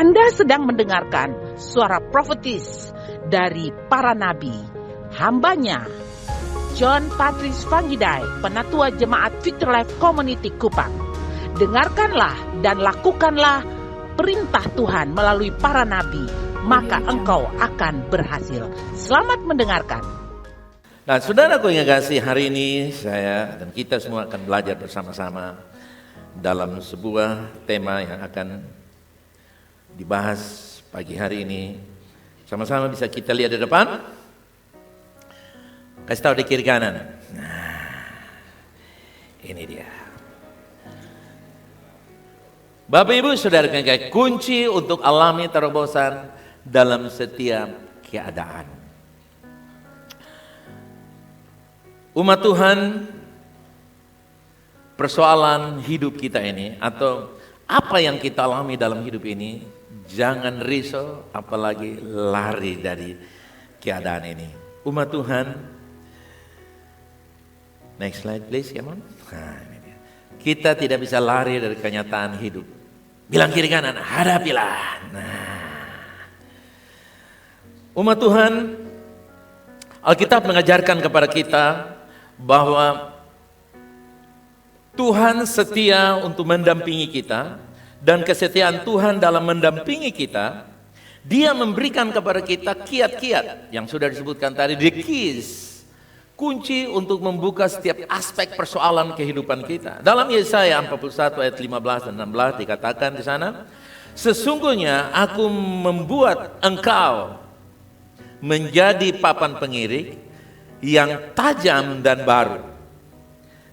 Anda sedang mendengarkan suara profetis dari para nabi, hambanya John Patrice Vanggidai, Penatua Jemaat Future Life Community Kupang. Dengarkanlah dan lakukanlah perintah Tuhan melalui para nabi, maka engkau akan berhasil. Selamat mendengarkan. Nah, saudaraku yang kasih, hari ini saya dan kita semua akan belajar bersama-sama dalam sebuah tema yang akan dibahas pagi hari ini. Sama-sama bisa kita lihat di depan. Kasih tahu di kiri kanan. Nah, ini dia. Bapak Ibu Saudara yang kasih, kunci untuk alami terobosan dalam setiap keadaan. Umat Tuhan, persoalan hidup kita ini atau apa yang kita alami dalam hidup ini, jangan risau apalagi lari dari keadaan ini. Umat Tuhan, next slide please, come on. Nah, ini dia. Kita tidak bisa lari dari kenyataan hidup. Bilang kiri kanan, hadapilah. Nah, umat Tuhan, Alkitab mengajarkan kepada kita bahwa Tuhan setia untuk mendampingi kita, dan kesetiaan Tuhan dalam mendampingi kita, Dia memberikan kepada kita kiat-kiat yang sudah disebutkan tadi, the keys, kunci untuk membuka setiap aspek persoalan kehidupan kita. Dalam Yesaya 41 ayat 15 dan 16 dikatakan di sana, sesungguhnya aku membuat engkau menjadi papan pengirik yang tajam dan baru,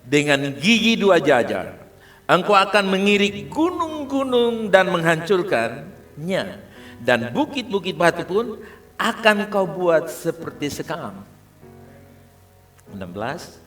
dengan gigi dua jajar. Engkau akan mengirik gunung-gunung dan menghancurkannya, dan bukit-bukit batu pun akan kau buat seperti sekam. 16.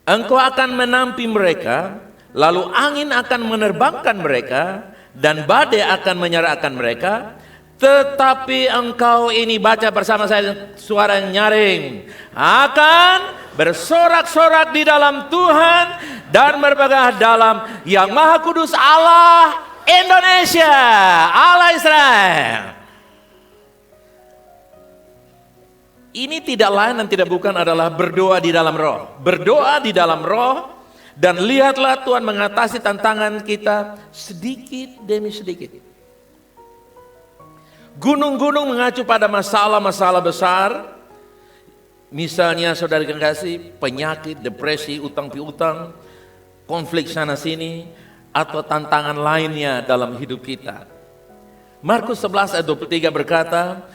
Engkau akan menampi mereka, lalu angin akan menerbangkan mereka, dan badai akan menyerahkan mereka. Tetapi engkau ini, baca bersama saya suara yang nyaring, akan bersorak-sorak di dalam Tuhan dan bermegah dalam Yang Maha Kudus Allah Indonesia, Allah Israel. Ini tidak lain dan tidak bukan adalah berdoa di dalam roh. Berdoa di dalam roh, dan lihatlah Tuhan mengatasi tantangan kita sedikit demi sedikit. Gunung-gunung mengacu pada masalah-masalah besar. Misalnya saudara yang kasih, penyakit, depresi, utang piutang, konflik sana sini, atau tantangan lainnya dalam hidup kita. Markus 11 ayat 23 berkata,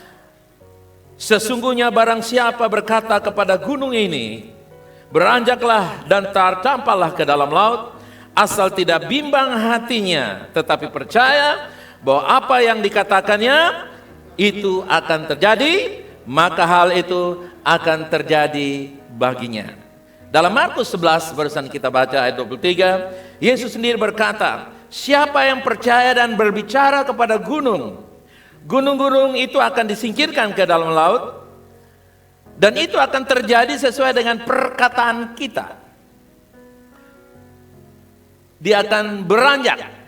sesungguhnya barang siapa berkata kepada gunung ini, beranjaklah dan tercampaklah ke dalam laut, asal tidak bimbang hatinya, tetapi percaya bahwa apa yang dikatakannya itu akan terjadi, maka hal itu akan terjadi baginya. Dalam Markus 11 barusan kita baca ayat 23, Yesus sendiri berkata, siapa yang percaya dan berbicara kepada gunung, gunung-gunung itu akan disingkirkan ke dalam laut, dan itu akan terjadi sesuai dengan perkataan kita. Dia akan beranjak.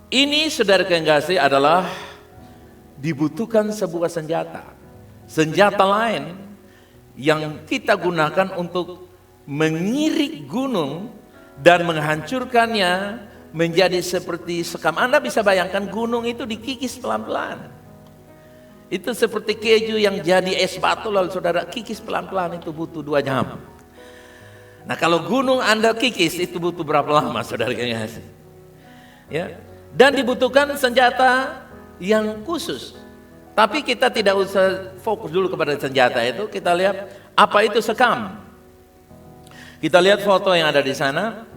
Ini saudara yang kasih adalah dibutuhkan sebuah senjata. Senjata lain yang kita gunakan untuk mengirik gunung dan menghancurkannya menjadi seperti sekam. Anda bisa bayangkan gunung itu dikikis pelan-pelan. Itu seperti keju yang jadi es batu, lalu saudara kikis pelan-pelan, itu butuh 2 jam. Nah, kalau gunung Anda kikis itu butuh berapa lama saudara yang kasih? Ya. Dan dibutuhkan senjata yang khusus. Tapi kita tidak usah fokus dulu kepada senjata itu. Kita lihat apa itu sekam. Kita lihat foto yang ada di sana.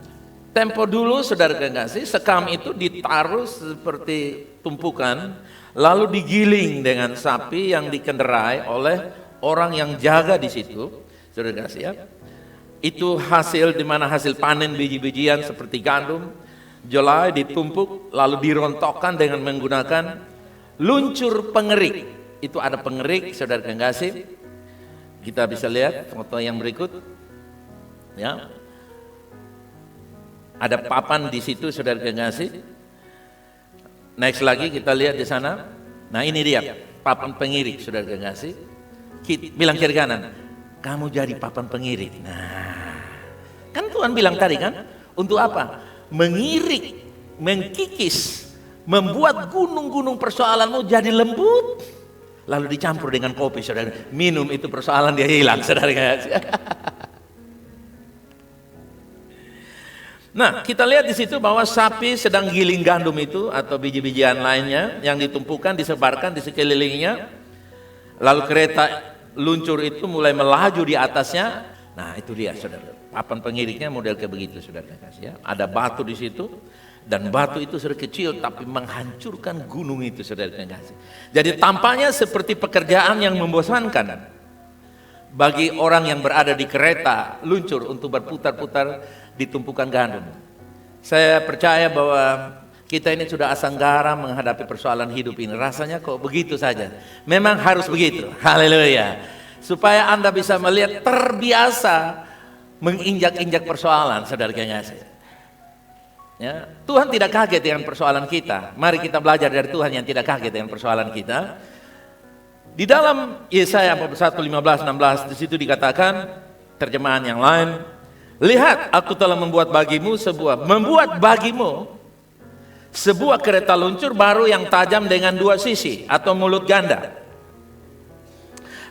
Tempo dulu saudara kasih, sekam itu ditaruh seperti tumpukan, lalu digiling dengan sapi yang dikendarai oleh orang yang jaga di situ. Saudara kasih ya. Itu hasil di mana hasil panen biji-bijian seperti gandum, jelai ditumpuk lalu dirontokkan dengan menggunakan luncur pengerik. Itu ada pengerik saudara yang kasih. Kita bisa lihat foto yang berikut. Ya. Ada papan di situ saudara yang kasih. Next lagi kita lihat di sana. Nah ini dia papan pengirik, saudara kekasih. Bilang kiri kanan, kamu jadi papan pengirik. Nah, kan Tuhan bilang tadi kan, untuk apa? Mengirik, mengkikis, membuat gunung-gunung persoalanmu jadi lembut, lalu dicampur dengan kopi, saudara. Minum itu persoalan dia hilang, saudara kekasih. Nah, kita lihat di situ bahwa sapi sedang giling gandum itu atau biji-bijian lainnya yang ditumpukan, disebarkan di sekelilingnya. Lalu kereta luncur itu mulai melaju di atasnya. Nah, itu dia, saudara. Papan pengiriknya model kayak begitu, saudara kasih ya. Ada batu di situ dan batu itu sudah kecil tapi menghancurkan gunung itu, saudara kasih. Jadi tampaknya seperti pekerjaan yang membosankan bagi orang yang berada di kereta luncur untuk berputar-putar di tumpukan gandum. Saya percaya bahwa kita ini sudah asam garam menghadapi persoalan hidup ini. Rasanya kok begitu saja. Memang harus begitu. Haleluya. Supaya Anda bisa melihat terbiasa menginjak-injak persoalan, saudara kekasih. Ya, Tuhan tidak kaget dengan persoalan kita. Mari kita belajar dari Tuhan yang tidak kaget dengan persoalan kita. Di dalam Yesaya 41, 15, 16 di situ dikatakan terjemahan yang lain, lihat, aku telah membuat bagimu sebuah kereta luncur baru yang tajam dengan dua sisi atau mulut ganda.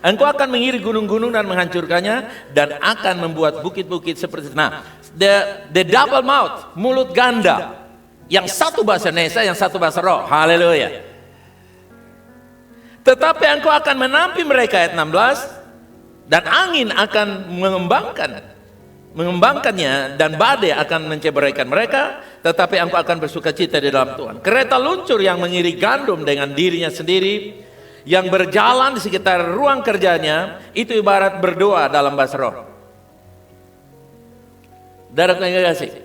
Engkau akan mengirik gunung-gunung dan menghancurkannya dan akan membuat bukit-bukit seperti the double mouth, mulut ganda. Yang satu bahasa Indonesia, yang satu bahasa roh. Haleluya. Tetapi engkau akan menampi mereka, ayat 16, dan angin akan mengembangkannya dan badai akan menceberaikan mereka, tetapi engkau akan bersuka cita di dalam Tuhan. Kereta luncur yang mengirik gandum dengan dirinya sendiri, yang berjalan di sekitar ruang kerjanya, itu ibarat berdoa dalam bahasa roh. Saudara yang kasih,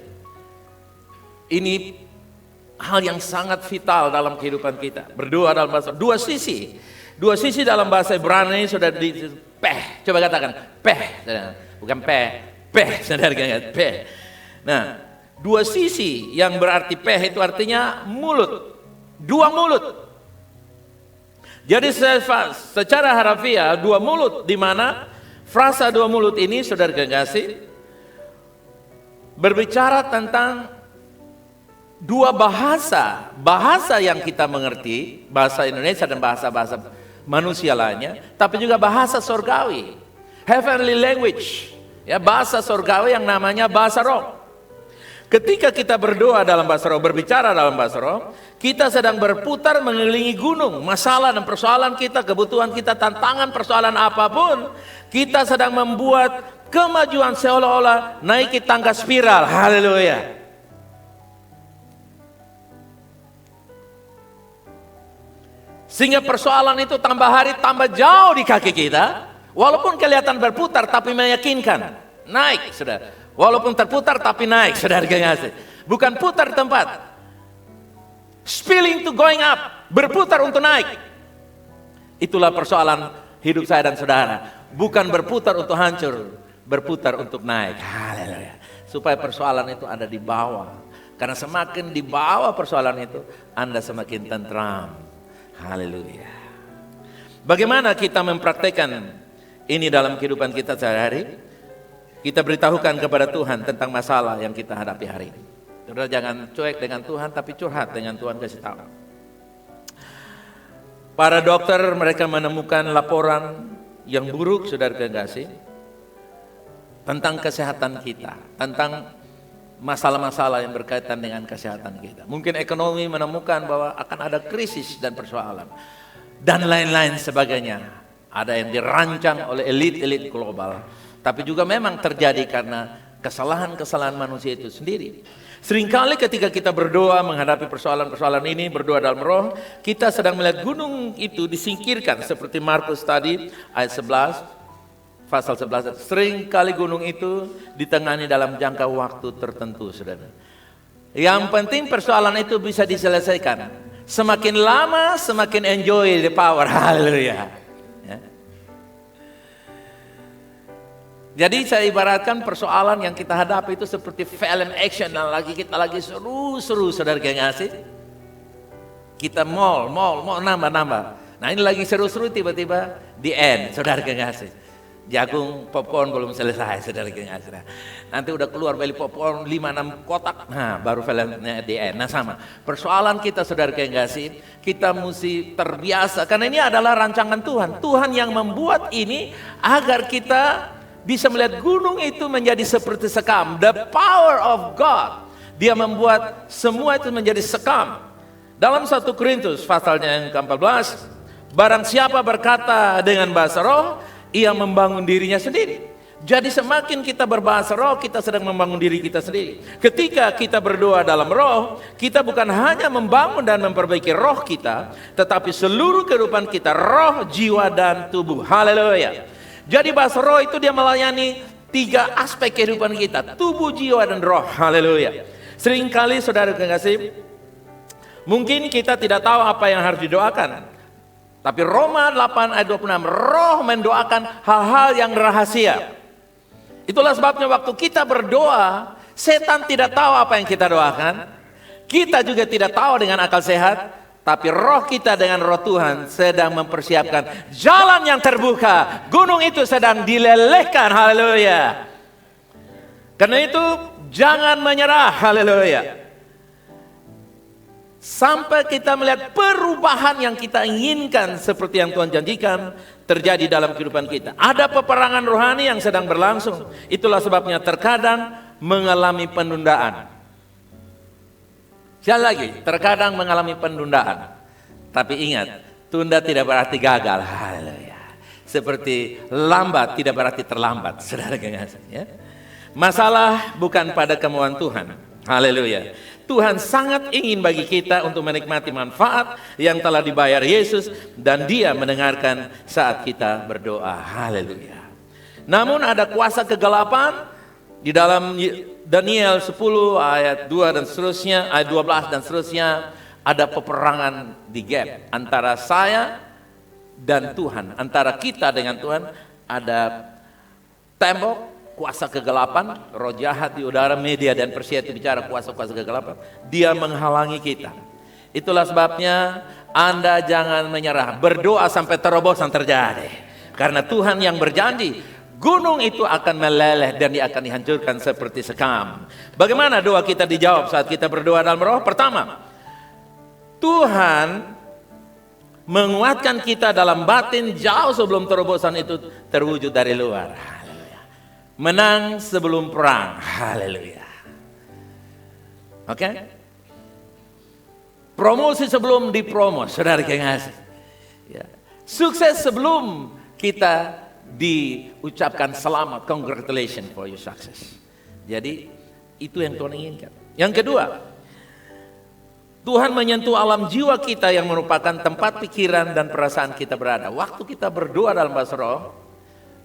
ini hal yang sangat vital dalam kehidupan kita. Berdoa dalam bahasa roh. Dua sisi dalam bahasa Ibrani sudah di peh. Coba katakan peh, bukan peh. Peh, saudara ingat, peh. Nah, dua sisi yang berarti peh itu artinya mulut. Dua mulut. Jadi secara harafiah dua mulut, di mana frasa dua mulut ini, saudara kekasih, berbicara tentang dua bahasa yang kita mengerti, bahasa Indonesia dan bahasa-bahasa manusia lainnya, tapi juga bahasa sorgawi, heavenly language. Ya, bahasa sorgawi yang namanya bahasa roh. Ketika kita berdoa dalam bahasa roh, berbicara dalam bahasa roh, kita sedang berputar mengelilingi gunung, masalah dan persoalan kita, kebutuhan kita, tantangan persoalan apapun, kita sedang membuat kemajuan seolah-olah naiki tangga spiral. Haleluya. Sehingga persoalan itu tambah hari tambah jauh di kaki kita. Walaupun kelihatan berputar tapi meyakinkan. Naik, saudara. Walaupun terputar tapi naik, saudara kekasih. Bukan putar tempat. Spilling to going up. Berputar untuk naik. Itulah persoalan hidup saya dan saudara. Bukan berputar untuk hancur. Berputar untuk naik. Haleluya. Supaya persoalan itu ada di bawah. Karena semakin di bawah persoalan itu, Anda semakin tentram. Haleluya. Bagaimana kita mempraktekkan ini dalam kehidupan kita sehari-hari? Kita beritahukan kepada Tuhan tentang masalah yang kita hadapi hari ini. Saudara jangan cuek dengan Tuhan, tapi curhat dengan Tuhan, kasih tahu. Para dokter mereka menemukan laporan yang buruk, saudara kekasih, tentang kesehatan kita, tentang masalah-masalah yang berkaitan dengan kesehatan kita. Mungkin ekonomi menemukan bahwa akan ada krisis dan persoalan dan lain-lain sebagainya. Ada yang dirancang oleh elit-elit global, tapi juga memang terjadi karena kesalahan-kesalahan manusia itu sendiri. Seringkali ketika kita berdoa menghadapi persoalan-persoalan ini, berdoa dalam roh, kita sedang melihat gunung itu disingkirkan seperti Markus tadi ayat 11, pasal 11. Seringkali gunung itu ditangani dalam jangka waktu tertentu, saudara. Yang penting persoalan itu bisa diselesaikan. Semakin lama semakin enjoy the power. Haleluya. Jadi saya ibaratkan persoalan yang kita hadapi itu seperti film action yang kita lagi seru-seru, saudara kekasih. Kita mau nambah. Nah ini lagi seru-seru tiba-tiba di end, saudara kekasih. Jagung popcorn belum selesai, saudara kekasih. Nanti udah keluar beli popcorn 5-6 kotak, nah baru filmnya di end. Nah sama, persoalan kita saudara kekasih, kita mesti terbiasa. Karena ini adalah rancangan Tuhan. Tuhan yang membuat ini agar kita bisa melihat gunung itu menjadi seperti sekam. The power of God. Dia membuat semua itu menjadi sekam. Dalam 1 Korintus pasalnya yang ke-14, barang siapa berkata dengan bahasa roh, ia membangun dirinya sendiri. Jadi semakin kita berbahasa roh, kita sedang membangun diri kita sendiri. Ketika kita berdoa dalam roh, kita bukan hanya membangun dan memperbaiki roh kita, tetapi seluruh kehidupan kita, roh, jiwa, dan tubuh. Haleluya. Jadi bahasa roh itu dia melayani 3 aspek kehidupan kita, tubuh, jiwa, dan roh. Haleluya. Seringkali saudara kekasih, mungkin kita tidak tahu apa yang harus didoakan. Tapi Roma 8 ayat 26, roh mendoakan hal-hal yang rahasia. Itulah sebabnya waktu kita berdoa, setan tidak tahu apa yang kita doakan. Kita juga tidak tahu dengan akal sehat. Tapi roh kita dengan roh Tuhan sedang mempersiapkan jalan yang terbuka. Gunung itu sedang dilelehkan, haleluya. Karena itu jangan menyerah, haleluya. Sampai kita melihat perubahan yang kita inginkan seperti yang Tuhan janjikan terjadi dalam kehidupan kita. Ada peperangan rohani yang sedang berlangsung. Itulah sebabnya terkadang mengalami penundaan. Sekali lagi, terkadang mengalami penundaan. Tapi ingat, tunda tidak berarti gagal. Haleluya. Seperti lambat tidak berarti terlambat. Saudara ya. Masalah bukan pada kemauan Tuhan. Haleluya. Tuhan sangat ingin bagi kita untuk menikmati manfaat yang telah dibayar Yesus dan Dia mendengarkan saat kita berdoa. Haleluya. Namun ada kuasa kegelapan di dalam Daniel 10 ayat 2 dan seterusnya, ayat 12 dan seterusnya, ada peperangan di gap antara saya dan Tuhan, antara kita dengan Tuhan. Ada tembok, kuasa kegelapan, roh jahat di udara, media dan Persia itu bicara kuasa-kuasa kegelapan. Dia menghalangi kita. Itulah sebabnya Anda jangan menyerah. Berdoa sampai terobosan terjadi. Karena Tuhan yang berjanji, gunung itu akan meleleh dan dia akan dihancurkan seperti sekam. Bagaimana doa kita dijawab saat kita berdoa dalam roh? Pertama, Tuhan menguatkan kita dalam batin jauh sebelum terobosan itu terwujud dari luar. Menang sebelum perang. Haleluya. Oke? Promosi sebelum dipromos, saudara kekasih. Ya. Sukses sebelum kita diucapkan selamat, congratulations for your success. Jadi itu yang Tuhan inginkan. Yang kedua, Tuhan menyentuh alam jiwa kita yang merupakan tempat pikiran dan perasaan kita berada. Waktu kita berdoa dalam bahasa roh,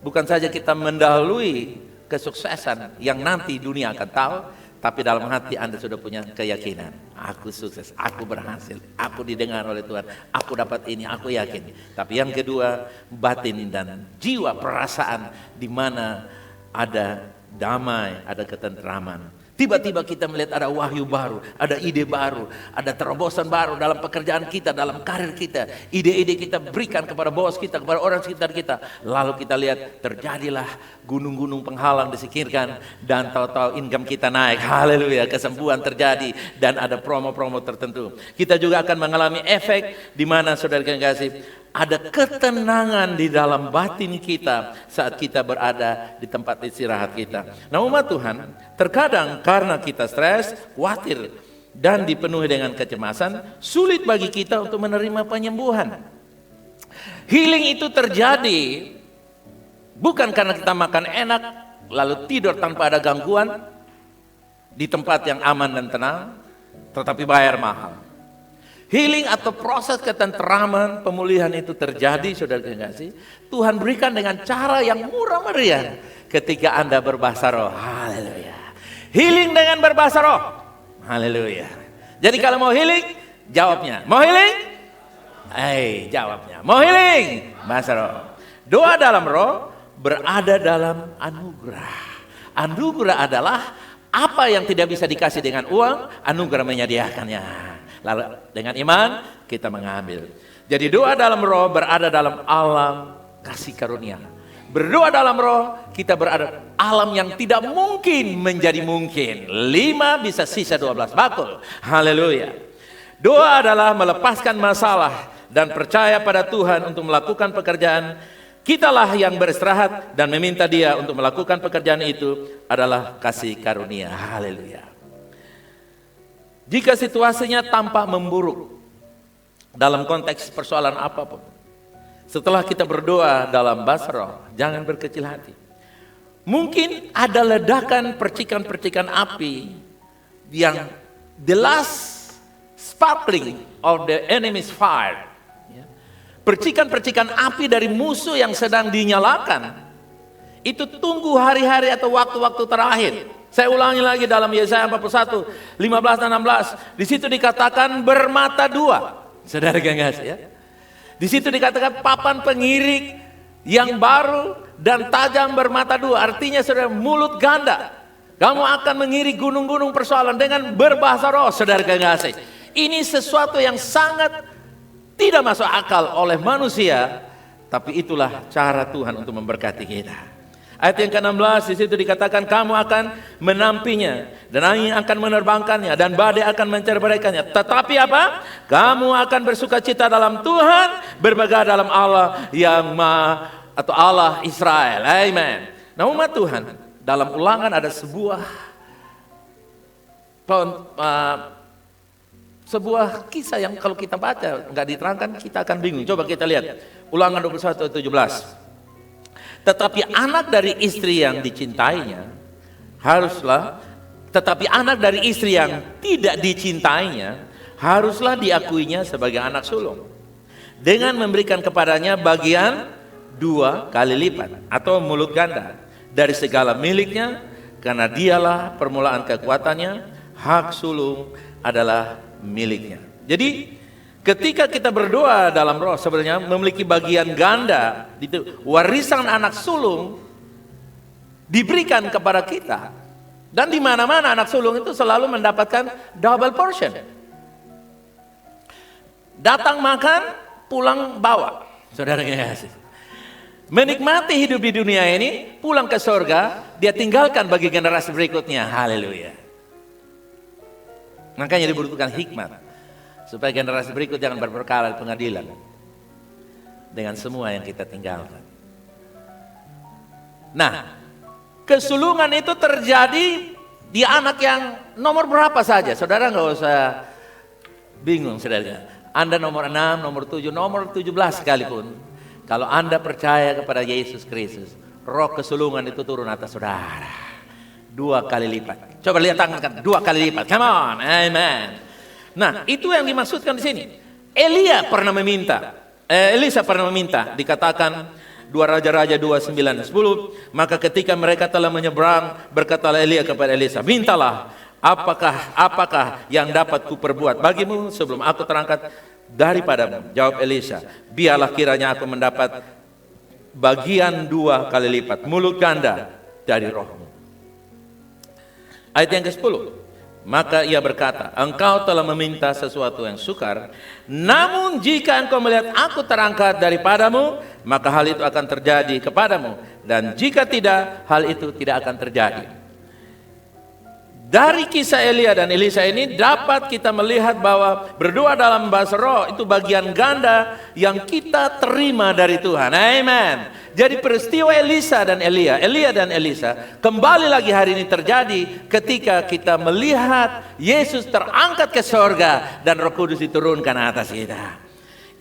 bukan saja kita mendahului kesuksesan yang nanti dunia akan tahu, tapi dalam hati Anda sudah punya keyakinan. Aku sukses, aku berhasil, aku didengar oleh Tuhan, aku dapat ini, aku yakin. Tapi yang kedua, batin dan jiwa, perasaan di mana ada damai, ada ketentraman. Tiba-tiba kita melihat ada wahyu baru, ada ide baru, ada terobosan baru dalam pekerjaan kita, dalam karir kita. Ide-ide kita berikan kepada bos kita, kepada orang sekitar kita. Lalu kita lihat terjadilah gunung-gunung penghalang disingkirkan dan tahu-tahu income kita naik. Haleluya, kesembuhan terjadi dan ada promo-promo tertentu. Kita juga akan mengalami efek di mana saudara kekasih, ada ketenangan di dalam batin kita saat kita berada di tempat istirahat kita. Nah umat Tuhan, terkadang karena kita stres, khawatir, dan dipenuhi dengan kecemasan, sulit bagi kita untuk menerima penyembuhan. Healing itu terjadi bukan karena kita makan enak, lalu tidur tanpa ada gangguan, di tempat yang aman dan tenang, tetapi bayar mahal. Healing atau proses ketenteraman pemulihan itu terjadi, saudara kekasih, Tuhan berikan dengan cara yang murah meriah ketika Anda berbahasa roh. Haleluya. Healing dengan berbahasa roh. Haleluya. Jadi kalau mau healing, jawabnya. Mau healing? Jawabnya. Mau healing? Bahasa roh. Doa dalam roh berada dalam anugerah. Anugerah adalah apa yang tidak bisa dikasih dengan uang, anugerah menyediakannya. Lalu dengan iman kita mengambil. Jadi doa dalam roh berada dalam alam kasih karunia. Berdoa dalam roh kita berada alam yang tidak mungkin menjadi mungkin. 5 bisa sisa 12 bakul. Haleluya. Doa adalah melepaskan masalah dan percaya pada Tuhan untuk melakukan pekerjaan. Kitalah yang beristirahat dan meminta Dia untuk melakukan pekerjaan itu adalah kasih karunia. Haleluya. Jika situasinya tampak memburuk dalam konteks persoalan apapun, setelah kita berdoa dalam bahasa roh, jangan berkecil hati. Mungkin ada ledakan percikan-percikan api yang the last sparkling of the enemy's fire. Percikan-percikan api dari musuh yang sedang dinyalakan. Itu tunggu hari-hari atau waktu-waktu terakhir. Saya ulangi lagi dalam Yesaya 41, 15 dan 16. Di situ dikatakan bermata dua. Saudara gengas ya. Di situ dikatakan papan pengirik yang baru dan tajam bermata dua. Artinya saudara, mulut ganda. Kamu akan mengirik gunung-gunung persoalan dengan berbahasa roh, saudara gengas. Ini sesuatu yang sangat tidak masuk akal oleh manusia, tapi itulah cara Tuhan untuk memberkati kita. Ayat yang ke-16 di situ dikatakan kamu akan menampinya dan angin akan menerbangkannya dan badai akan menceraikannya. Tetapi apa? Kamu akan bersukacita dalam Tuhan, bermegah dalam Allah yang atau Allah Israel. Amen. Nah, umat Tuhan, dalam Ulangan ada sebuah kisah yang kalau kita baca nggak diterangkan kita akan bingung. Coba kita lihat Ulangan 21 ayat 17. Tetapi anak dari istri yang dicintainya tetapi anak dari istri yang tidak dicintainya haruslah diakuinya sebagai anak sulung dengan memberikan kepadanya bagian 2 kali lipat atau mulut ganda dari segala miliknya, karena dialah permulaan kekuatannya, hak sulung adalah miliknya. Jadi ketika kita berdoa dalam roh sebenarnya memiliki bagian ganda, itu warisan anak sulung diberikan kepada kita. Dan di mana-mana anak sulung itu selalu mendapatkan double portion. Datang makan, pulang bawa. Saudara kasih. Menikmati hidup di dunia ini, pulang ke surga, dia tinggalkan bagi generasi berikutnya. Haleluya. Makanya dibutuhkan hikmat supaya generasi berikut jangan berperkara di pengadilan dengan semua yang kita tinggalkan. Nah, kesulungan itu terjadi di anak yang nomor berapa saja. Saudara nggak usah bingung, saudara. Anda nomor 6, nomor 7, nomor 17 sekalipun. Kalau Anda percaya kepada Yesus Kristus, roh kesulungan itu turun atas saudara 2 kali lipat. Coba lihat tangan kan, 2 kali lipat. Come on, amen. Nah, itu yang dimaksudkan di sini. Elisa pernah meminta, dikatakan 2 Raja-Raja 29 dan 10, maka ketika mereka telah menyeberang, berkatalah Elia kepada Elisa, mintalah, apakah yang dapat kuperbuat bagimu sebelum aku terangkat daripadamu? Jawab Elisa, biarlah kiranya aku mendapat bagian 2 kali lipat, mulut ganda dari rohmu. Ayat yang ke-10. Maka ia berkata, engkau telah meminta sesuatu yang sukar, namun jika engkau melihat aku terangkat daripadamu, maka hal itu akan terjadi kepadamu, dan jika tidak, hal itu tidak akan terjadi. Dari kisah Elia dan Elisa ini dapat kita melihat bahwa berdoa dalam bahasa roh itu bagian ganda yang kita terima dari Tuhan. Amen. Jadi peristiwa Elia dan Elisa kembali lagi hari ini terjadi ketika kita melihat Yesus terangkat ke sorga dan Roh Kudus diturunkan atas kita.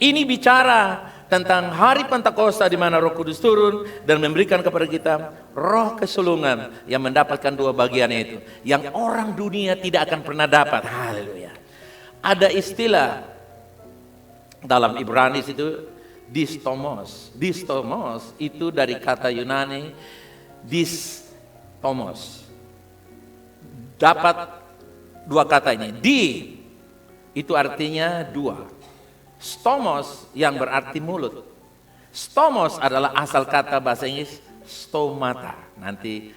Ini bicara tentang hari Pentakosta di mana Roh Kudus turun dan memberikan kepada kita roh kesulungan yang mendapatkan 2 bagian itu yang orang dunia tidak akan pernah dapat. Haleluya. Ada istilah dalam Ibrani itu distomos. Distomos itu dari kata Yunani distomos. Dapat 2 kata ini. Di itu artinya 2. Stomos yang berarti mulut. Stomos adalah asal kata bahasa Inggris stomata. Nanti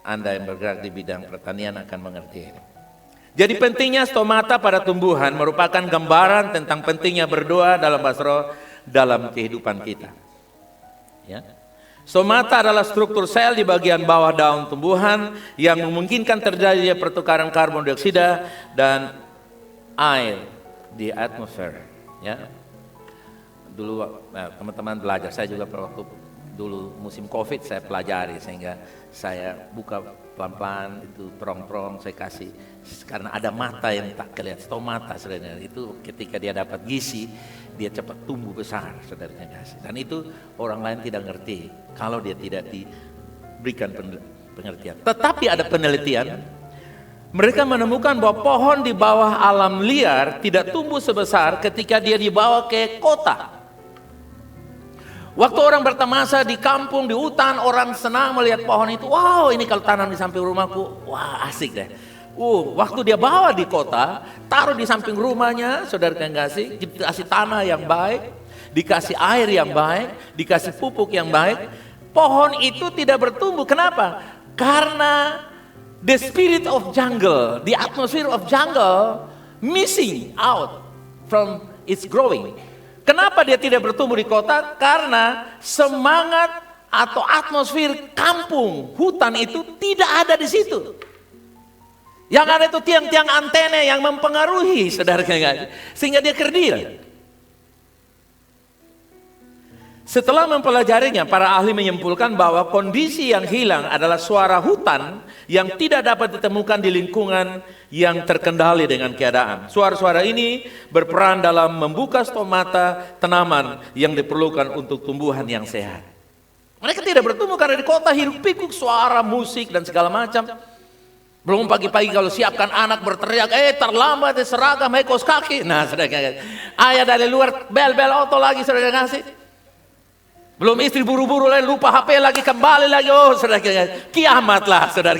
Anda yang bergerak di bidang pertanian akan mengerti ini. Jadi pentingnya stomata pada tumbuhan merupakan gambaran tentang pentingnya berdoa dalam bahasa roh dalam kehidupan kita. Ya. Stomata adalah struktur sel di bagian bawah daun tumbuhan yang memungkinkan terjadinya pertukaran karbon dioksida dan air di atmosfer. Ya. Dulu teman-teman belajar, saya juga waktu dulu musim COVID saya pelajari, sehingga saya buka pelan-pelan itu terong-terong, saya kasih, karena ada mata yang tak kelihatan, stomata saudara, itu ketika dia dapat gizi dia cepat tumbuh besar, saudara kasih. Dan itu orang lain tidak ngerti kalau dia tidak diberikan pengertian. Tetapi ada penelitian, mereka menemukan bahwa pohon di bawah alam liar tidak tumbuh sebesar ketika dia dibawa ke kota. Waktu orang bertamasa di kampung, di hutan, orang senang melihat pohon itu. Wow, ini kalau tanam di samping rumahku, wah asik deh. Waktu dia bawa di kota, taruh di samping rumahnya, saudara kasih, dikasih tanah yang baik, dikasih air yang baik, dikasih pupuk yang baik, pohon itu tidak bertumbuh. Kenapa? Karena the spirit of jungle, the atmosphere of jungle missing out from its growing. Kenapa dia tidak bertumbuh di kota? Karena semangat atau atmosfer kampung, hutan itu tidak ada di situ. Yang ada itu tiang-tiang antena yang mempengaruhi, saudara, sehingga dia kerdil. Setelah mempelajarinya, para ahli menyimpulkan bahwa kondisi yang hilang adalah suara hutan yang tidak dapat ditemukan di lingkungan yang terkendali dengan keadaan. Suara-suara ini berperan dalam membuka stomata tanaman yang diperlukan untuk tumbuhan yang sehat. Mereka tidak bertumbuh karena di kota hiruk pikuk suara musik dan segala macam. Belum pagi-pagi kalau siapkan anak berteriak, terlambat seragam, kos kaki. Nah, saudara, ayah dari luar bel-bel auto lagi, saudara kasih. Belum istri buru-buru lagi, lupa HP lagi, kembali lagi. Oh, saudara, kiamat lah, saudara.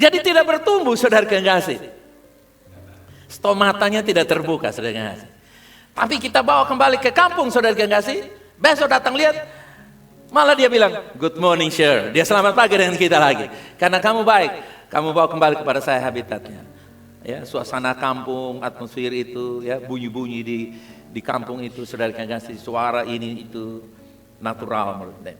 Jadi tidak bertumbuh, saudara kasih. Stomatanya tidak terbuka, saudara kasih. Tapi kita bawa kembali ke kampung, saudara kasih. Besok datang lihat, malah dia bilang, good morning sir. Dia selamat pagi dengan kita lagi. Karena kamu baik, kamu bawa kembali kepada saya habitatnya. Ya, suasana kampung, atmosfer itu, ya, bunyi-bunyi di kampung itu, saudara kasih, suara ini itu natural menurut saya.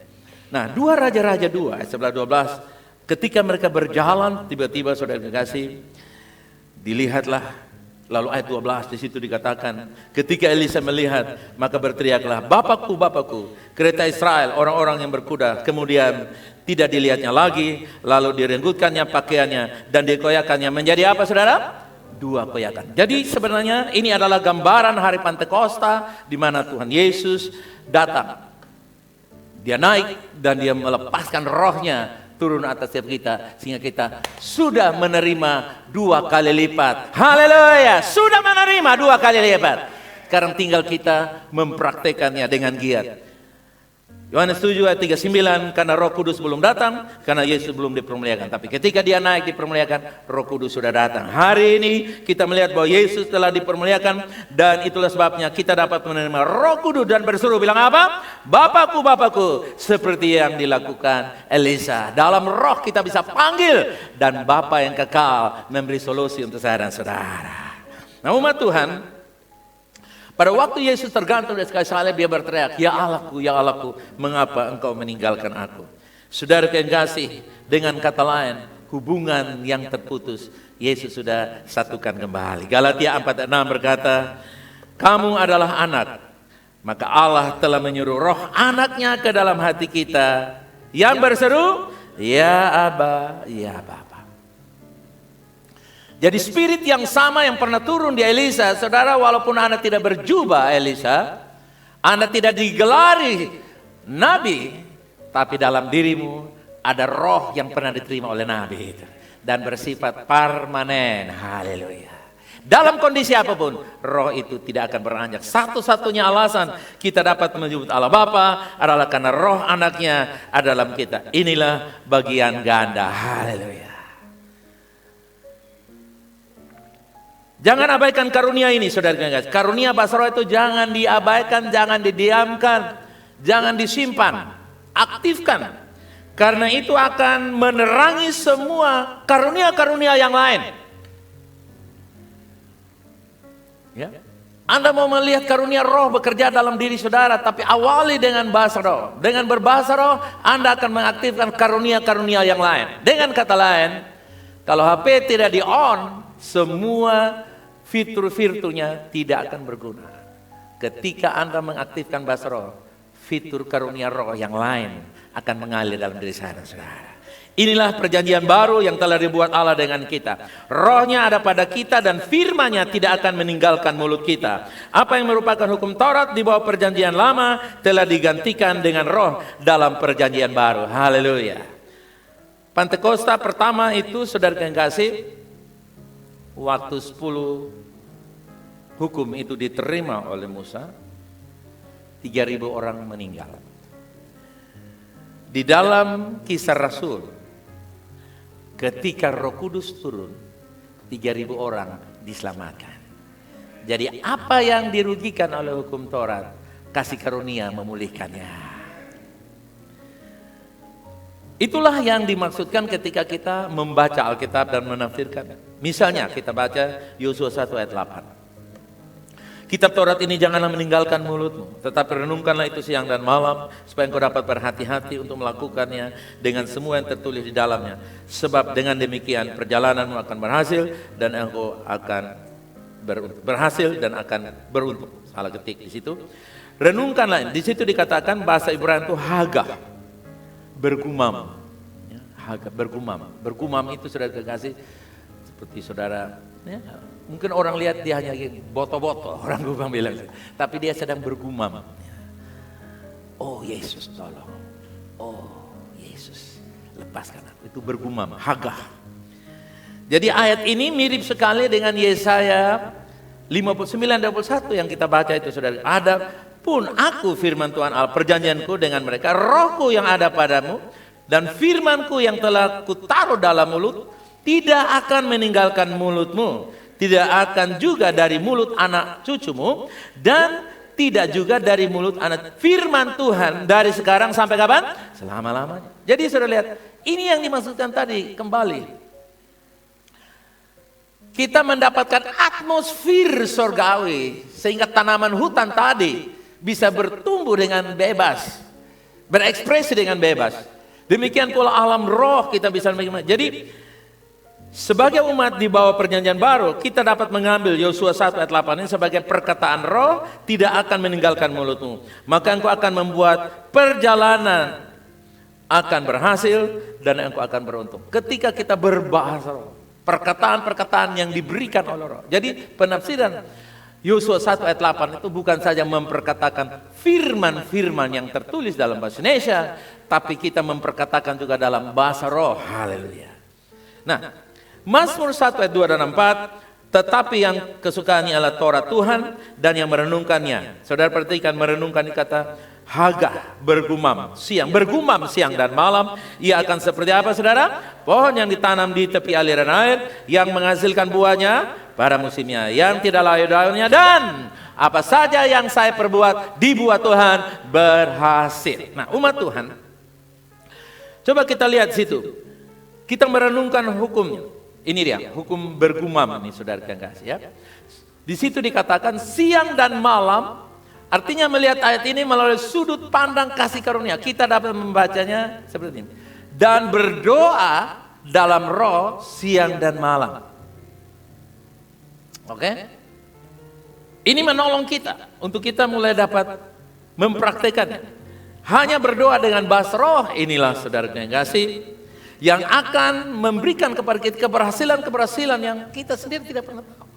Nah, dua raja-raja 2 ayat 11-12, ketika mereka berjalan, tiba-tiba saudara kasih, dilihatlah, lalu ayat 12 di situ dikatakan, ketika Elisa melihat, maka berteriaklah, Bapakku, Bapakku, kereta Israel, orang-orang yang berkuda. Kemudian tidak dilihatnya lagi, lalu direnggutkannya pakaiannya dan dikoyakannya menjadi apa, saudara? 2 koyakan. Jadi sebenarnya ini adalah gambaran hari Pentakosta di mana Tuhan Yesus datang. Dia naik dan dia melepaskan rohnya turun atas setiap kita, sehingga kita sudah menerima 2 kali lipat. Haleluya, sudah menerima 2 kali lipat. Sekarang tinggal kita mempraktekannya dengan giat. Yohanes 7 ayat 39, karena Roh Kudus belum datang, karena Yesus belum dipermuliakan. Tapi ketika dia naik dipermuliakan, Roh Kudus sudah datang. Hari ini kita melihat bahwa Yesus telah dipermuliakan, dan itulah sebabnya kita dapat menerima Roh Kudus dan berseru bilang apa? Bapakku, Bapakku, seperti yang dilakukan Elisa. Dalam roh kita bisa panggil, dan Bapa yang kekal memberi solusi untuk saya dan saudara. Nah, umat Tuhan, pada waktu Yesus tergantung di kayu salib, dia berteriak, Ya Allahku, mengapa engkau meninggalkan aku? Saudara yang kasih, dengan kata lain, hubungan yang terputus, Yesus sudah satukan kembali. Galatia 4:6 berkata, kamu adalah anak, maka Allah telah menyuruh roh anaknya ke dalam hati kita, yang berseru, Ya Aba, Ya Bapa. Jadi spirit yang sama yang pernah turun di Elisa, saudara, walaupun Anda tidak berjubah Elisa, Anda tidak digelari nabi, tapi dalam dirimu ada roh yang pernah diterima oleh nabi itu, dan bersifat permanen. Haleluya. Dalam kondisi apapun, roh itu tidak akan beranjak. Satu-satunya alasan kita dapat menyebut Allah Bapa adalah karena roh anaknya ada dalam kita. Inilah bagian ganda. Haleluya. Jangan abaikan karunia ini, saudara. Karunia bahasa roh itu jangan diabaikan, jangan didiamkan, jangan disimpan, aktifkan. Karena itu akan menerangi semua karunia-karunia yang lain. Ya. Anda mau melihat karunia roh bekerja dalam diri saudara, tapi awali dengan bahasa roh. Dengan berbahasa roh, Anda akan mengaktifkan karunia-karunia yang lain. Dengan kata lain, kalau HP tidak di-on, semua fitur-fiturnya tidak akan berguna. Ketika Anda mengaktifkan bahasa roh, fitur karunia roh yang lain akan mengalir dalam diri saya dan saudara. Inilah perjanjian baru yang telah dibuat Allah dengan kita. Rohnya ada pada kita dan firman-Nya tidak akan meninggalkan mulut kita. Apa yang merupakan hukum Taurat di bawah perjanjian lama telah digantikan dengan roh dalam perjanjian baru. Haleluya. Pentakosta pertama itu, saudara yang kasih, waktu 10 hukum itu diterima oleh Musa, 3.000 orang meninggal. Di dalam Kisah Rasul, ketika Roh Kudus turun, 3.000 orang diselamatkan. Jadi apa yang dirugikan oleh hukum Taurat, kasih karunia memulihkannya. Itulah yang dimaksudkan ketika kita membaca Alkitab dan menafsirkan. Misalnya kita baca Yosua 1 ayat 8. Kitab Taurat ini janganlah meninggalkan mulutmu, tetapi renungkanlah itu siang dan malam, supaya engkau dapat berhati-hati untuk melakukannya dengan semua yang tertulis di dalamnya. Sebab dengan demikian perjalananmu akan berhasil dan engkau akan berhasil dan akan beruntung. Salah ketik di situ. Renungkanlah, di situ dikatakan bahasa Ibrani itu hagah, bergumam. Ya, hagah, bergumam. Bergumam itu saudara kekasih, seperti saudara, ya, mungkin orang lihat dia hanya boto-boto, orang gumam bilang, tapi dia sedang bergumam. Oh Yesus tolong, oh Yesus lepaskan aku. Itu bergumam, hagah. Jadi ayat ini mirip sekali dengan Yesaya 59:21 yang kita baca itu saudara. Ada pun aku firman Tuhan Allah, perjanjianku dengan mereka, rohku yang ada padamu dan firmanku yang telah kutaruh dalam mulut tidak akan meninggalkan mulutmu, tidak akan juga dari mulut anak cucumu, dan tidak juga dari mulut anak. Firman Tuhan dari sekarang sampai kapan? Selama-lamanya. Jadi saudara lihat, ini yang dimaksudkan tadi kembali. Kita mendapatkan atmosfer surgawi sehingga tanaman hutan tadi bisa bertumbuh dengan bebas, berekspresi dengan bebas. Demikian pula alam roh kita bisa bagaimana. Jadi sebagai umat di bawah perjanjian baru, kita dapat mengambil Yosua 1 ayat 8 ini sebagai perkataan roh, tidak akan meninggalkan mulutmu. Maka engkau akan membuat perjalanan akan berhasil dan engkau akan beruntung. Ketika kita berbahasa roh, perkataan-perkataan yang diberikan oleh roh. Jadi penafsiran Yosua 1 ayat 8 itu bukan saja memperkatakan firman-firman yang tertulis dalam bahasa Indonesia, tapi kita memperkatakan juga dalam bahasa roh. Haleluya. Nah, Mazmur 1 ayat 2 dan 4, tetapi yang kesukaannya adalah Taurat Tuhan dan yang merenungkannya. Saudara perhatikan, merenungkan kata hagah, bergumam siang dan malam. Ia akan seperti apa saudara? Pohon yang ditanam di tepi aliran air, yang menghasilkan buahnya pada musimnya, yang tidak layu daunnya, dan apa saja yang saya perbuat dibuat Tuhan berhasil. Nah, umat Tuhan, coba kita lihat situ. Kita merenungkan hukumnya. Ini dia, hukum bergumam ini saudara yang kasih ya. Di situ dikatakan siang dan malam, artinya melihat ayat ini melalui sudut pandang kasih karunia. Kita dapat membacanya seperti ini. Dan berdoa dalam roh siang dan malam. Oke? Ini menolong kita untuk kita mulai dapat mempraktekannya. Hanya berdoa dengan bahasa roh, inilah saudara yang kasih, yang akan memberikan kepada kita keberhasilan-keberhasilan yang kita sendiri tidak pernah tahu.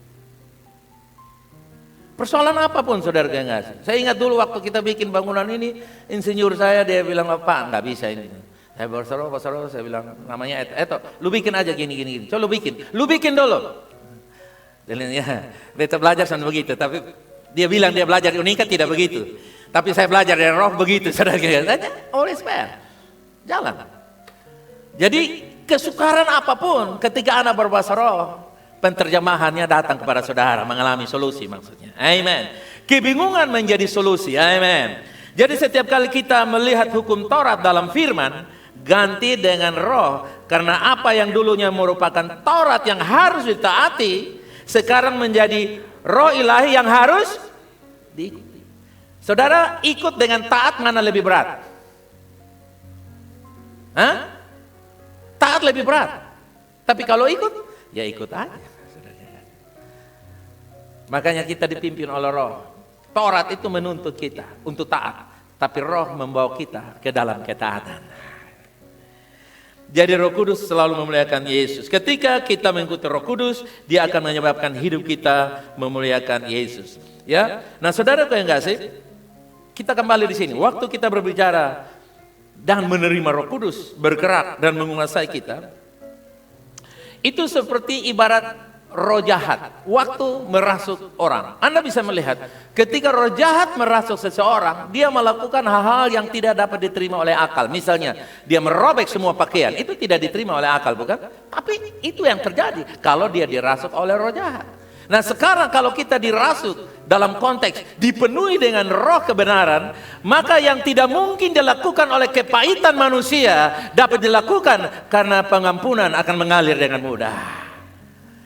Persoalan apapun saudara yang kasih. Saya ingat dulu waktu kita bikin bangunan ini, insinyur saya dia bilang, Pak nggak bisa ini. Saya bahasa roh, saya bilang namanya Eto, lu bikin aja gini. Coba lu bikin dulu. Dan ya, beta belajar sama begitu, tapi dia bilang dia belajar di Unika tidak begitu. Tapi saya belajar dari roh begitu saudara yang kasih. Always fair. Jalan. Jadi kesukaran apapun ketika Anda berbahasa roh, penterjemahannya datang kepada saudara, mengalami solusi maksudnya. Amen. Kebingungan menjadi solusi. Amen. Jadi setiap kali kita melihat hukum Taurat dalam firman ganti dengan roh. Karena apa yang dulunya merupakan Taurat yang harus ditaati, sekarang menjadi roh ilahi yang harus diikuti. Saudara, ikut dengan taat mana lebih berat? Hah? Taat lebih berat. Tapi kalau ikut, ya ikut aja. Makanya kita dipimpin oleh roh. Taurat itu menuntut kita untuk taat, tapi roh membawa kita ke dalam ketaatan. Jadi Roh Kudus selalu memuliakan Yesus. Ketika kita mengikuti Roh Kudus, dia akan menyebabkan hidup kita memuliakan Yesus. Ya, nah saudara yang kasih, kita kembali di sini. Waktu kita berbicara dan menerima Roh Kudus bergerak dan menguasai kita, itu seperti ibarat roh jahat waktu merasuk orang. Anda bisa melihat ketika roh jahat merasuk seseorang, dia melakukan hal-hal yang tidak dapat diterima oleh akal. Misalnya dia merobek semua pakaian, itu tidak diterima oleh akal, bukan? Tapi itu yang terjadi kalau dia dirasuk oleh roh jahat. Nah sekarang kalau kita dirasuk dalam konteks dipenuhi dengan roh kebenaran, maka yang tidak mungkin dilakukan oleh kepahitan manusia dapat dilakukan karena pengampunan akan mengalir dengan mudah.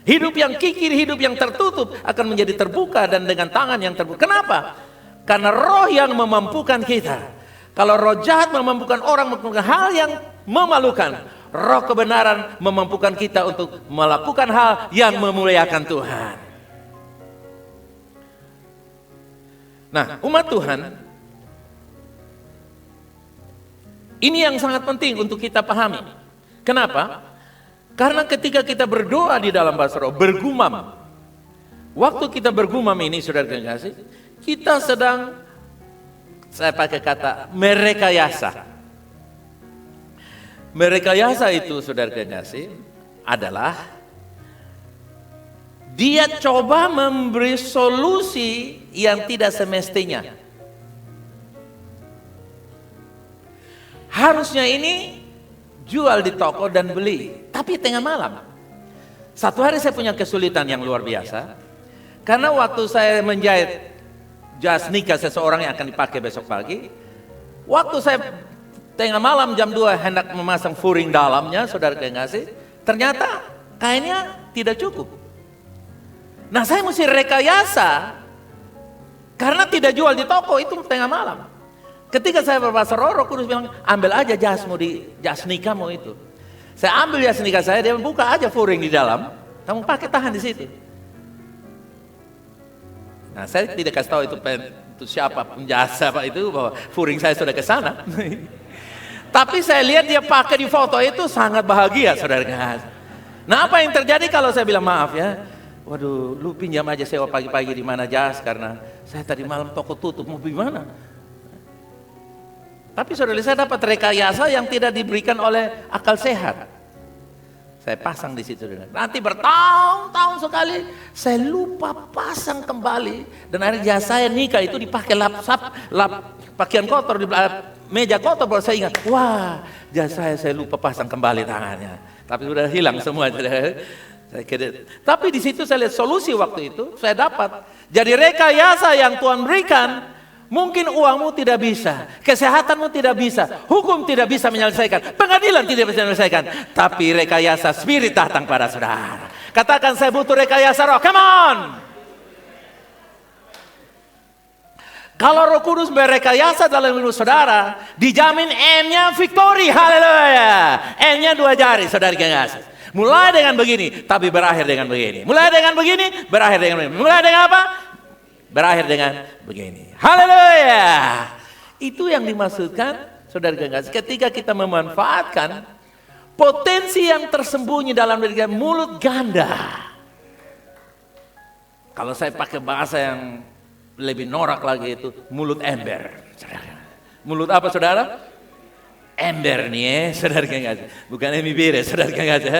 Hidup yang kikir, hidup yang tertutup akan menjadi terbuka dan dengan tangan yang terbuka. Kenapa? Karena roh yang memampukan kita. Kalau roh jahat memampukan orang melakukan hal yang memalukan, roh kebenaran memampukan kita untuk melakukan hal yang memuliakan Tuhan. Nah, umat Tuhan, ini yang sangat penting untuk kita pahami. Kenapa? Karena ketika kita berdoa di dalam bahasa roh, bergumam. Waktu kita bergumam ini, saudara kasih, kita sedang, saya pakai kata, merekayasa. Merekayasa itu, saudara kasih, adalah dia coba memberi solusi yang tidak semestinya. Harusnya ini jual di toko dan beli, tapi tengah malam. Satu hari saya punya kesulitan yang luar biasa, karena waktu saya menjahit jas nikah seseorang yang akan dipakai besok pagi, waktu saya tengah malam jam 2 hendak memasang furing dalamnya, saudara kasih, ternyata kainnya tidak cukup. Nah saya mesti rekayasa, karena tidak jual di toko, itu tengah malam. Ketika saya berbahasa roh, Roh Kudus bilang, ambil aja jasmu di jas nikahmu itu. Saya ambil jas nikah saya, dia buka aja furing di dalam, kamu pakai tahan di situ. Nah, saya tidak kasih tahu itu siapa penjasa Pak itu bahwa furing saya sudah ke sana. Tapi saya lihat dia pakai di foto itu sangat bahagia, saudara. Nah, apa yang terjadi kalau saya bilang maaf ya? Waduh, lu pinjam aja sewa pagi-pagi di mana jas karena saya tadi malam toko tutup, mau gimana? Tapi saudara, saya dapat rekayasa yang tidak diberikan oleh akal sehat. Saya pasang di situ. Nanti bertahun-tahun sekali saya lupa pasang kembali. Dan akhirnya jasa saya nikah itu dipakai lap pakaian kotor di meja kotor. Baru saya ingat, wah jasa saya lupa pasang kembali tangannya. Tapi sudah hilang semua. Tapi di situ saya lihat solusi waktu itu saya dapat. Jadi rekayasa yang Tuhan berikan. Mungkin uangmu tidak bisa, kesehatanmu tidak bisa, hukum tidak bisa menyelesaikan, pengadilan tidak bisa menyelesaikan. Tapi rekayasa spirit datang pada saudara. Katakan, saya butuh rekayasa roh, come on. Kalau Roh Kudus berekayasa dalam hidup saudara, dijamin M-nya victory, haleluya. M-nya 2 jari, saudara kasih. Mulai dengan begini, tapi berakhir dengan begini. Mulai dengan begini, berakhir dengan begini. Mulai dengan apa? Berakhir dengan begini. Haleluya. Itu yang dimaksudkan, saudara kasih, ketika kita memanfaatkan potensi yang tersembunyi dalam diri kita, mulut ganda. Kalau saya pakai bahasa yang lebih norak lagi itu, mulut ember. Mulut apa saudara? Ember nih saudara kasih. Bukan ember, saudara kasih.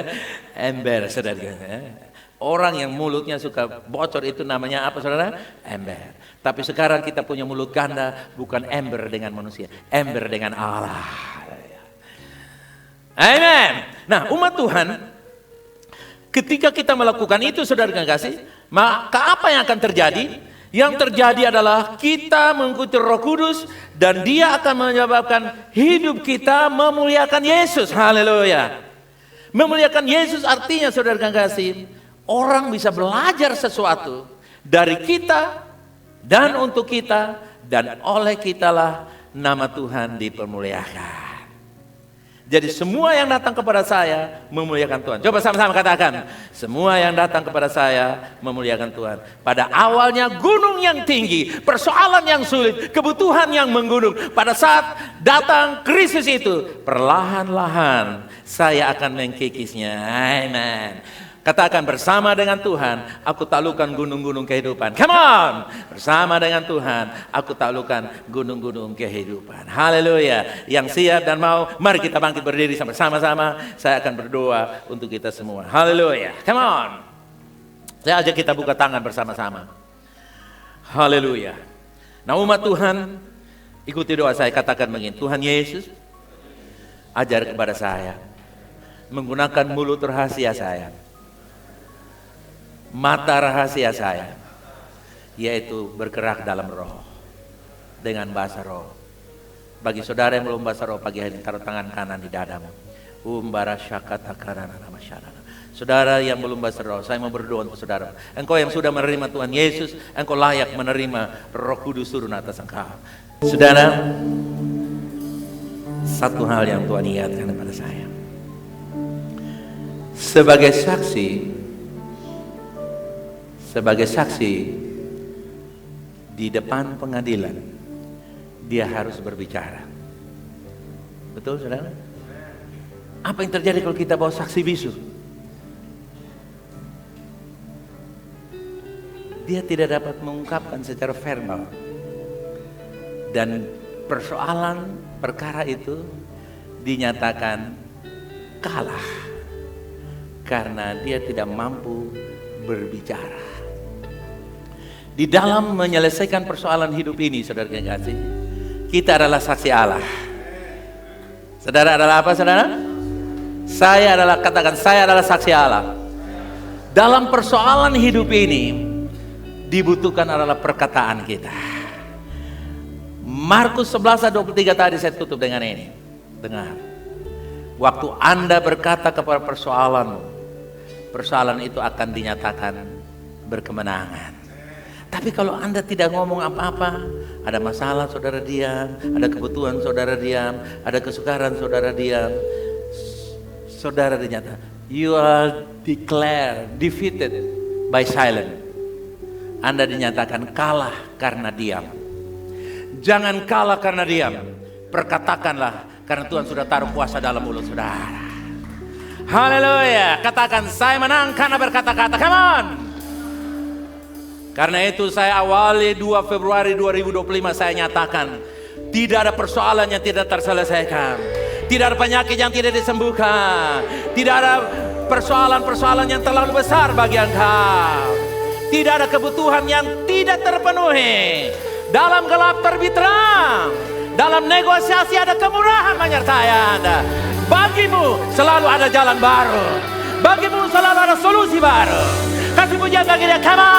Ember, saudara kasih. Orang yang mulutnya suka bocor itu namanya apa saudara? Ember. Tapi sekarang kita punya mulut ganda, bukan ember dengan manusia, ember dengan Allah. Amen. Nah, umat Tuhan, ketika kita melakukan itu saudara kasih, maka apa yang akan terjadi? Yang terjadi adalah kita mengikuti Roh Kudus dan Dia akan menyebabkan hidup kita memuliakan Yesus. Haleluya. Memuliakan Yesus artinya, saudara kasih, orang bisa belajar sesuatu dari kita dan untuk kita, dan oleh kitalah nama Tuhan dipermuliakan. Jadi semua yang datang kepada saya memuliakan Tuhan. Coba sama-sama katakan, semua yang datang kepada saya memuliakan Tuhan. Pada awalnya gunung yang tinggi, persoalan yang sulit, kebutuhan yang menggunung. Pada saat datang krisis itu, perlahan-lahan saya akan mengkikisnya. Amen. Katakan, bersama dengan Tuhan, aku taklukkan gunung-gunung kehidupan. Come on! Bersama dengan Tuhan, aku taklukkan gunung-gunung kehidupan. Haleluya! Yang siap dan mau, mari kita bangkit berdiri bersama-sama. Saya akan berdoa untuk kita semua. Haleluya! Come on! Saya ajak kita buka tangan bersama-sama. Haleluya! Nah, umat Tuhan, ikuti doa saya, katakan begini. Tuhan Yesus, ajar kepada saya, menggunakan mulut rahasia saya, mata rahasia saya, yaitu bergerak dalam roh, dengan bahasa roh. Bagi saudara yang belum bahasa roh pagi hari ini, taruh tangan kanan di dadamu. Saudara yang belum bahasa roh, saya mau berdoa untuk saudara. Engkau yang sudah menerima Tuhan Yesus, engkau layak menerima Roh Kudus turun atas engkau. Saudara, satu hal yang Tuhan ingatkan kepada saya, sebagai saksi di depan pengadilan, dia harus berbicara. Betul, saudara? Apa yang terjadi kalau kita bawa saksi bisu? Dia tidak dapat mengungkapkan secara verbal. Dan persoalan perkara itu dinyatakan kalah karena dia tidak mampu berbicara. Di dalam menyelesaikan persoalan hidup ini, saudara yang kasih, kita adalah saksi Allah. Saudara adalah apa, saudara? Saya adalah, katakan, saya adalah saksi Allah. Dalam persoalan hidup ini, dibutuhkan adalah perkataan kita. Markus 11:23 tadi saya tutup dengan ini. Dengar. Waktu Anda berkata kepada persoalan itu akan dinyatakan berkemenangan. Tapi kalau Anda tidak ngomong apa-apa, ada masalah saudara diam, ada kebutuhan saudara diam, ada kesukaran saudara diam, saudara dinyatakan, you are declared defeated by silence. Anda dinyatakan kalah karena diam. Jangan kalah karena diam, perkatakanlah, karena Tuhan sudah taruh kuasa dalam mulut saudara. Haleluya. Katakan, saya menang karena berkata-kata. Come on. Karena itu saya awali 2 Februari 2025 saya nyatakan, tidak ada persoalan yang tidak terselesaikan, tidak ada penyakit yang tidak disembuhkan, tidak ada persoalan-persoalan yang terlalu besar bagi engkau, tidak ada kebutuhan yang tidak terpenuhi. Dalam gelap terbit terang, dalam negosiasi ada kemurahan menyertai Anda. Bagimu selalu ada jalan baru, bagimu selalu ada solusi baru. Kasih pujian bagi Dia, come on.